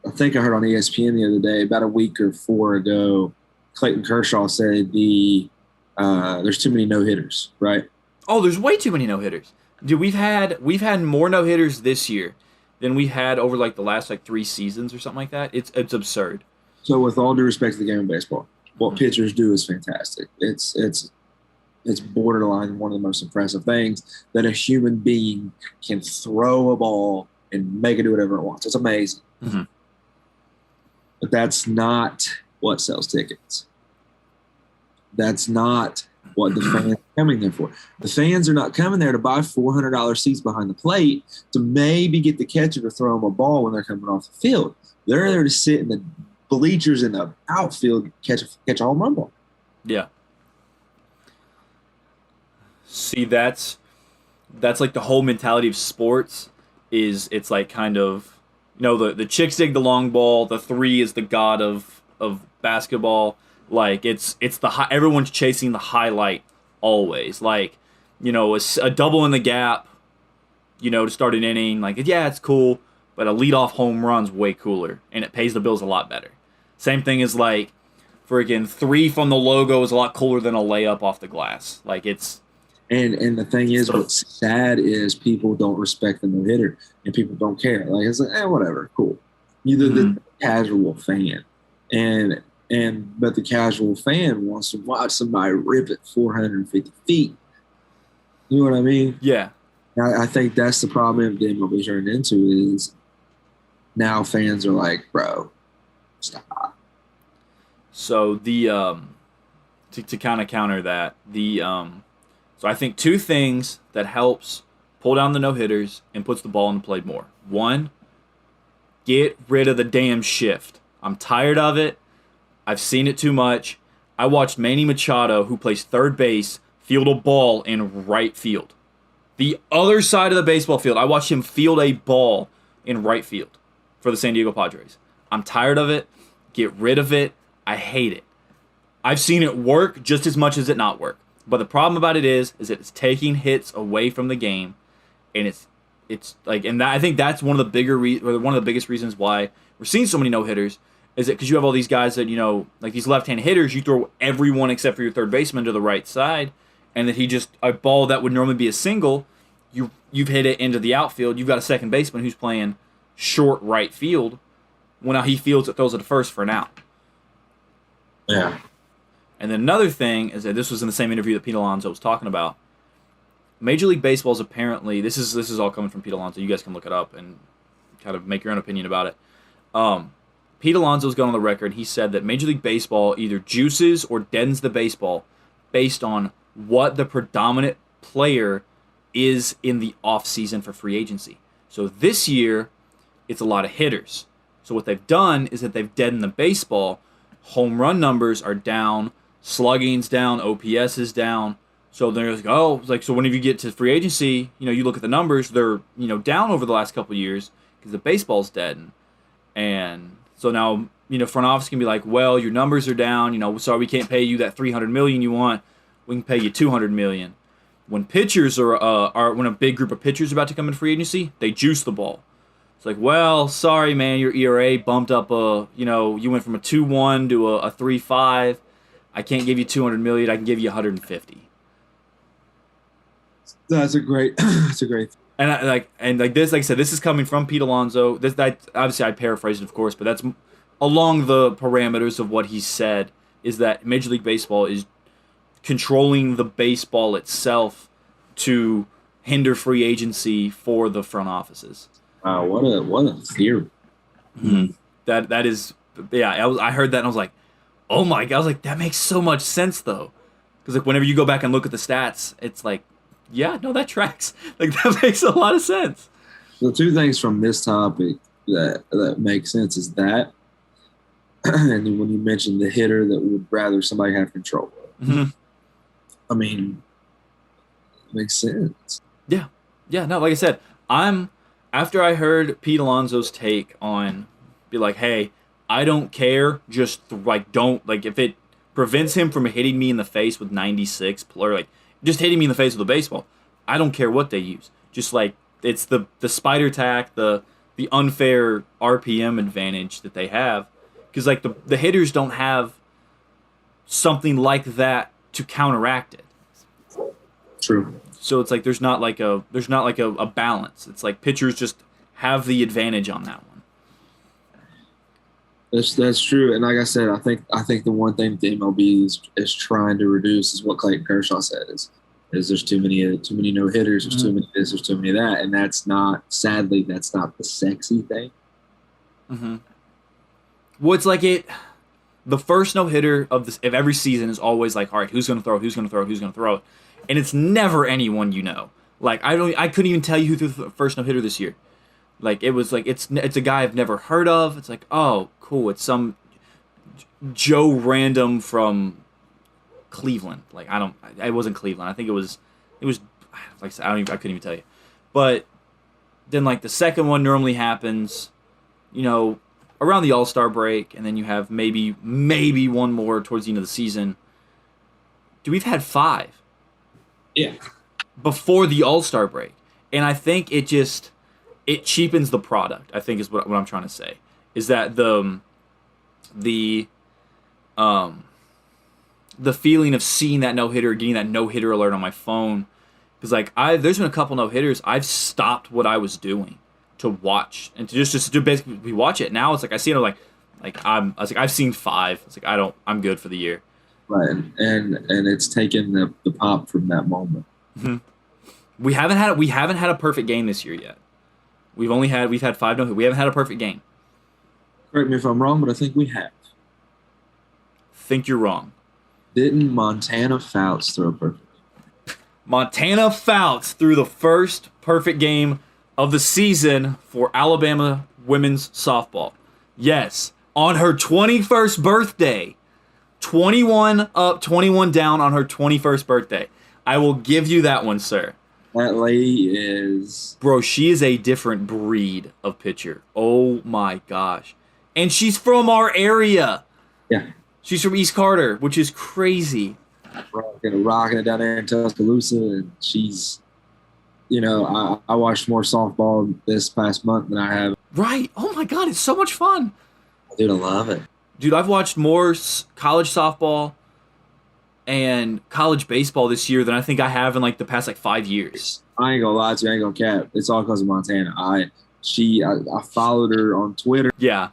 I think I heard on ESPN the other day, about a week or four ago, Clayton Kershaw said there's too many no-hitters, right? Oh, there's way too many no-hitters. Dude, we've had more no-hitters this year than we had over like the last like 3 seasons or something like that. It's absurd. So with all due respect to the game of baseball, what pitchers do is fantastic. It's borderline one of the most impressive things that a human being can throw a ball and make it do whatever it wants. It's amazing. Mm-hmm. But that's not what sells tickets. That's not what the fans are coming there for. The fans are not coming there to buy $400 seats behind the plate to maybe get the catcher to throw them a ball when they're coming off the field. They're there to sit in the bleachers in the outfield, catch a home run ball. Yeah. See, that's like the whole mentality of sports is it's like kind of, the chicks dig the long ball, the 3 is the god of basketball. Like everyone's chasing the highlight always. Like, a double in the gap, to start an inning. Like, yeah, it's cool, but a leadoff home run's way cooler, and it pays the bills a lot better. Same thing as like, freaking 3 from the logo is a lot cooler than a layup off the glass. Like it's. And the thing is, what's sad is people don't respect the no hitter, and people don't care. Like it's like, whatever, cool. You're the casual fan, but the casual fan wants to watch somebody rip it 450 feet. You know what I mean? Yeah. I think that's the problem the MLB turned into is now fans are like, bro, stop. So the to kind of counter that, so I think two things that helps pull down the no hitters and puts the ball in the plate more. One, get rid of the damn shift. I'm tired of it. I've seen it too much. I watched Manny Machado, who plays third base, field a ball in right field. The other side of the baseball field, I watched him field a ball in right field for the San Diego Padres. I'm tired of it. Get rid of it. I hate it. I've seen it work just as much as it not work. But the problem about it is that it's taking hits away from the game, and it's like, and I think that's one of the biggest reasons why we're seeing so many no hitters. Is it because you have all these guys that, like these left-hand hitters, you throw everyone except for your third baseman to the right side, and that a ball that would normally be a single, you've hit it into the outfield. You've got a second baseman who's playing short right field. Well, now he fields it, throws it to first for an out. Yeah. And then another thing is that this was in the same interview that Pete Alonso was talking about. Major League Baseball is apparently, this is all coming from Pete Alonso. You guys can look it up and kind of make your own opinion about it. Pete Alonso's gone on the record. He said that Major League Baseball either juices or deadens the baseball based on what the predominant player is in the offseason for free agency. So this year, it's a lot of hitters. So what they've done is that they've deadened the baseball. Home run numbers are down, slugging's down, OPS is down. So they're like, so whenever you get to free agency, you look at the numbers, they're, down over the last couple of years because the baseball's dead. And so now, front office can be like, well, your numbers are down, sorry, we can't pay you that $300 million you want. We can pay you $200 million. When pitchers when a big group of pitchers are about to come in free agency, they juice the ball. It's like, well, sorry, man, your ERA bumped up you went from a 2.1 to a 3.5. I can't give you $200 million. I can give you $150. That's a great. And like I said, this is coming from Pete Alonso. Obviously I paraphrased it, of course, but that's along the parameters of what he said. Is that Major League Baseball is controlling the baseball itself to hinder free agency for the front offices. Wow, what a theory. Mm-hmm. That is, yeah. I heard that and I was like, oh my god! I was like, that makes so much sense though, because like whenever you go back and look at the stats, it's like, yeah, no, that tracks. Like that makes a lot of sense. The two things from this topic that make sense is that, and when you mentioned the hitter that would rather somebody have control of. Mm-hmm. I mean, it makes sense. Yeah. No, like I said, after I heard Pete Alonso's take on, be like, hey, I don't care, just don't if it prevents him from hitting me in the face with 96 or just hitting me in the face with a baseball, I don't care what they use. Just it's the spider tack, the unfair RPM advantage that they have, because the hitters don't have something like that to counteract it. True. So it's there's not a balance. It's like pitchers just have the advantage on that one. That's true. And like I said, I think the one thing the MLB is trying to reduce is what Clayton Kershaw said is there's too many no hitters, there's too many this, there's too many of that, and that's not the sexy thing. Mm-hmm. Well, it's the first no hitter of every season is always all right, who's gonna throw it, and it's never anyone you know. I couldn't even tell you who threw the first no hitter this year. It's a guy I've never heard of. It's oh cool, it's some Joe random from Cleveland. It wasn't Cleveland. I think it was I couldn't even tell you. But then the second one normally happens, around the All-Star break, and then you have maybe one more towards the end of the season. We've had 5. Yeah. Before the All-Star break. And I think it cheapens the product, I think is what I'm trying to say. Is that the feeling of seeing that no-hitter, getting that no-hitter alert on my phone. Because there's been a couple no-hitters, I've stopped what I was doing to watch and to just basically watch it. Now it's I see it, I've seen 5. It's I'm good for the year. Right, and it's taken the pop from that moment. Mm-hmm. We haven't had a perfect game this year yet. We've had 5 no. We haven't had a perfect game. Correct me if I'm wrong, but I think we have. Think you're wrong. Didn't Montana Fouts throw perfect? Montana Fouts threw the first perfect game of the season for Alabama women's softball. Yes, on her 21st birthday. 21 up, 21 down on her 21st birthday. I will give you that one, sir. That lady is... Bro, she is a different breed of pitcher. Oh my gosh. And she's from our area. Yeah. She's from East Carter, which is crazy. Rocking it down there in Tuscaloosa. And she's, I watched more softball this past month than I have. Right. Oh my God, it's so much fun. Dude, I love it. Dude, I've watched more college softball and college baseball this year than I think I have in like the past 5 years. I ain't gonna lie to you. I ain't gonna cap. It's all because of Montana. I followed her on Twitter. Yeah.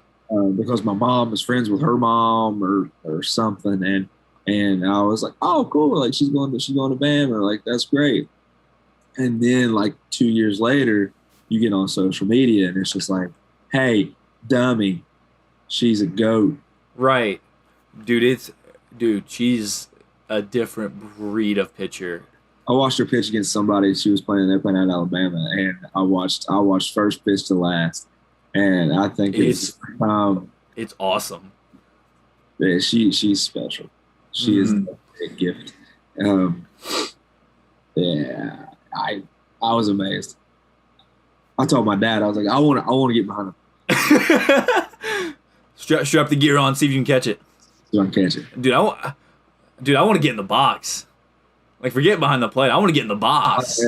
Because my mom was friends with her mom or something, and I was like, oh, cool. Like she's going to Bama. Like that's great. And then 2 years later, you get on social media and it's just like, hey, dummy, she's a GOAT. Right. Dude, she's a different breed of pitcher. I watched her pitch against somebody. They're playing at Alabama, and I watched first pitch to last. And I think it's awesome. Yeah, she's special. She is a big gift. Yeah, I was amazed. I told my dad, I was like, I want to get behind him. Strap the gear on, see if you can catch it. You want to catch it, dude? I want to get in the box. Forget behind the plate. I want to get in the box.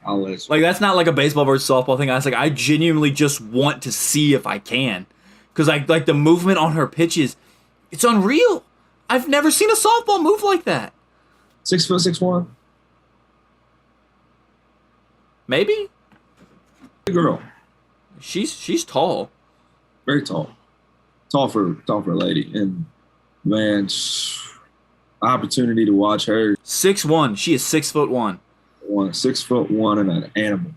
I'll let you. That's not like a baseball versus softball thing. I genuinely just want to see if I can, because like the movement on her pitches, it's unreal. I've never seen a softball move like that. 6'6" Maybe. Good girl. She's tall. Very tall. Tall for a lady, and man. Opportunity to watch her. 6'1". She is 6'1". 6'1" and an animal,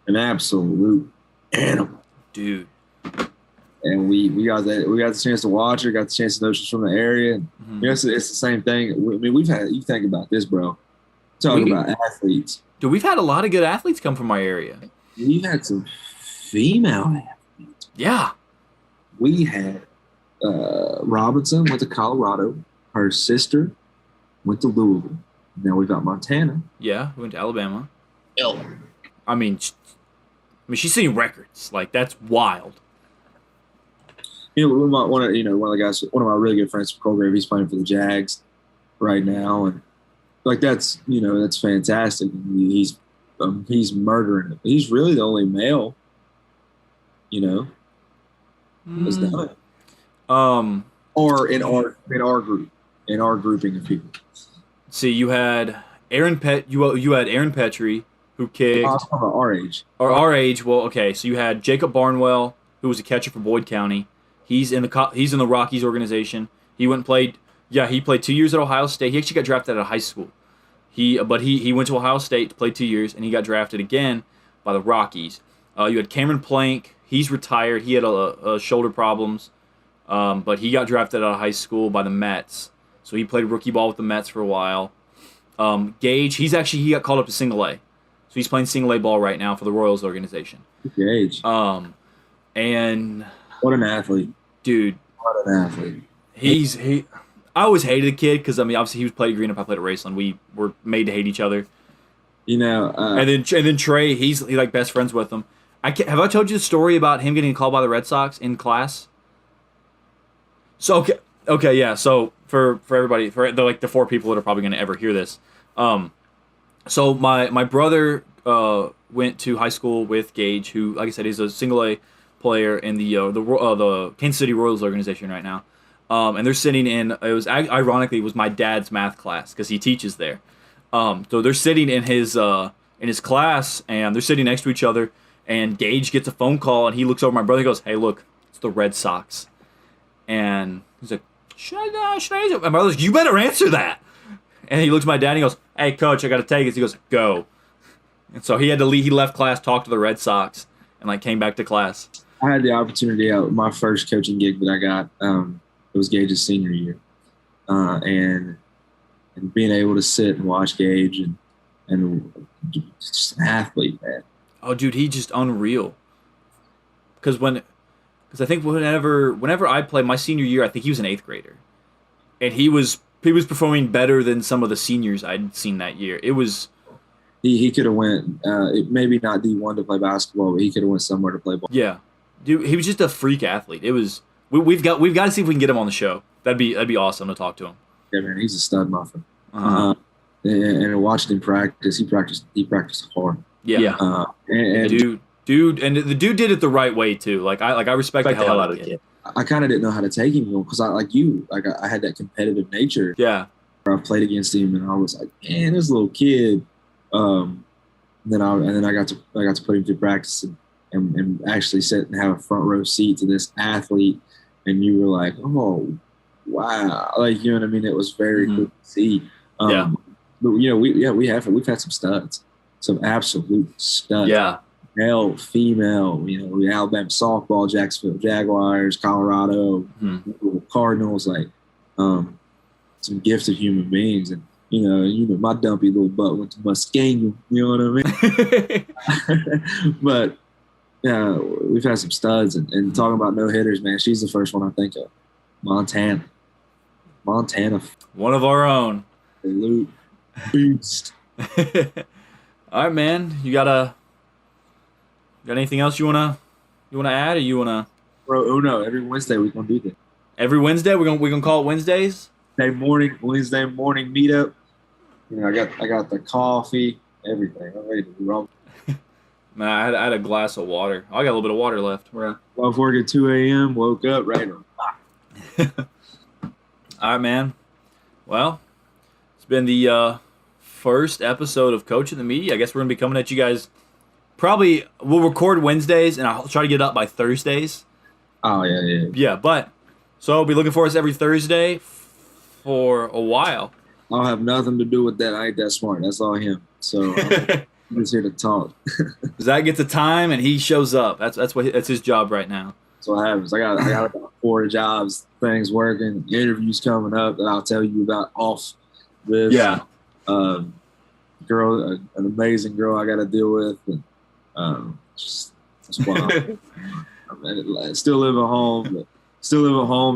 an absolute animal, dude. And we got the chance to watch her. Got the chance to know she's from the area. And it's the same thing. I mean, you think about this, bro. Talking about athletes. Dude, we've had a lot of good athletes come from our area. We've had some female athletes. Yeah. We had Robinson went to Colorado. Her sister went to Louisville. Now we got Montana. Yeah, we went to Alabama. I mean, she's setting records. That's wild. One of the guys, one of my really good friends from Colgrave, he's playing for the Jags right now, and that's fantastic. He's murdering it. He's really the only male, that's done it. Or in our group. In our grouping of people. See, you had Aaron Petrie, who kicked. Our age. Or our age. Well, okay. So you had Jacob Barnwell, who was a catcher for Boyd County. He's in the Rockies organization. He went and played. Yeah, he played 2 years at Ohio State. He actually got drafted out of high school. He went to Ohio State to play 2 years, and he got drafted again by the Rockies. You had Cameron Plank. He's retired. He had a shoulder problems, but he got drafted out of high school by the Mets. So he played rookie ball with the Mets for a while. Gage, he got called up to single A. So he's playing single A ball right now for the Royals organization. Gage. And what an athlete. Dude. What an athlete. I always hated the kid because, obviously he was played Green Up, I played at Raceland. We were made to hate each other. And then Trey, he's best friends with him. Have I told you the story about him getting called by the Red Sox in class? So, okay, yeah. So for everybody, for the 4 people that are probably going to ever hear this, so my brother went to high school with Gage, who, like I said, is a single A player in the Kansas City Royals organization right now, and they're sitting in. It was ironically my dad's math class because he teaches there. So they're sitting in his class and they're sitting next to each other. And Gage gets a phone call and he looks over at my brother and goes, "Hey, look, it's the Red Sox." And he's like, should I answer? My brother's like, "You better answer that." And he looks at my dad and he goes, "Hey, coach, I got to take it." He goes, "Go." And so he had to leave. He left class, talked to the Red Sox, and like came back to class. I had the opportunity at my first coaching gig that I got. It was Gage's senior year, and being able to sit and watch Gage and just an athlete, man. Oh, dude, he just unreal. Because I think whenever I played my senior year, I think he was an 8th grader, and he was performing better than some of the seniors I'd seen that year. It was. He could have went maybe not D1 to play basketball, but he could have went somewhere to play ball. Yeah, dude, he was just a freak athlete. It was we've got to see if we can get him on the show. That'd be awesome to talk to him. Yeah, man, he's a stud muffin. And watching him practice, he practiced hard. Yeah, and the dude did it the right way too. Like I respect the hell out of the kid. I kind of didn't know how to take him because I had that competitive nature. Yeah, I played against him and I was like, man, this little kid. Then I got to put him through practice and actually sit and have a front row seat to this athlete, and you were like, oh wow, like, you know what I mean? It was very cool to see. But we've had some studs, some absolute studs. Yeah, male, female. We Alabama softball, Jacksonville Jaguars, Colorado Cardinals, like some gifted human beings. And my dumpy little butt went to Muskego. You know what I mean? But yeah, we've had some studs. And talking about no hitters, man, she's the first one I think of. Montana, one of our own. Absolute beast. All right, man. You got anything else you wanna add, or you wanna? Bro, oh no! Every Wednesday we're gonna do that. Every Wednesday we're gonna call it Wednesdays. Wednesday morning meetup. I got the coffee, everything. I'm ready to roll. Man, I had a glass of water. I got a little bit of water left. Left work at 2 a.m. Woke up right on. All right, man. Well, it's been the first episode of Coach in the Media. I guess we're gonna be coming at you guys. Probably we'll record Wednesdays, and I'll try to get it up by Thursdays. Oh yeah. Yeah, but so be looking for us every Thursday for a while. I'll have nothing to do with that. I ain't that smart. That's all him. So I'm just here to talk. Zach gets a time and he shows up. That's his job right now. That's what happens. I got about 4 jobs, things working, interviews coming up that I'll tell you about off this. Yeah. An amazing girl I got to deal with, and just wild. Still live at home,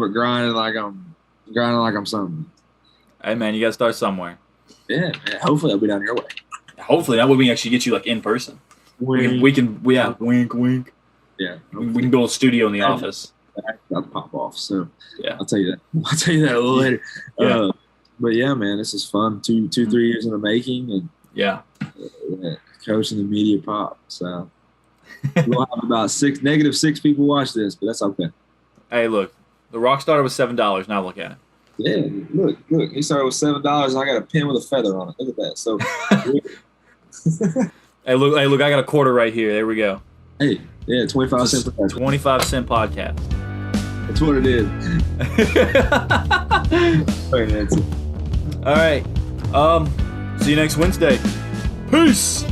but grinding like I'm something. Hey man, you gotta start somewhere. Yeah, man. Hopefully I'll be down your way. Hopefully that way we can actually get you like in person. Wink. We can wink. Yeah, we can build a studio in the office. I'll pop off. So yeah, I'll tell you that a little later. Yeah. But yeah, man, this is fun. 3 years in the making, and coaching the media pop. So we'll have about -6 people watch this, but that's okay. Hey, look, the rock started with $7. Now look at it. Yeah, look. He started with $7. I got a pen with a feather on it. Look at that. So, hey, look! I got a quarter right here. There we go. Hey, yeah, 25 cents. 25-cent podcast. That's what it is. All right. All right. See you next Wednesday. Peace.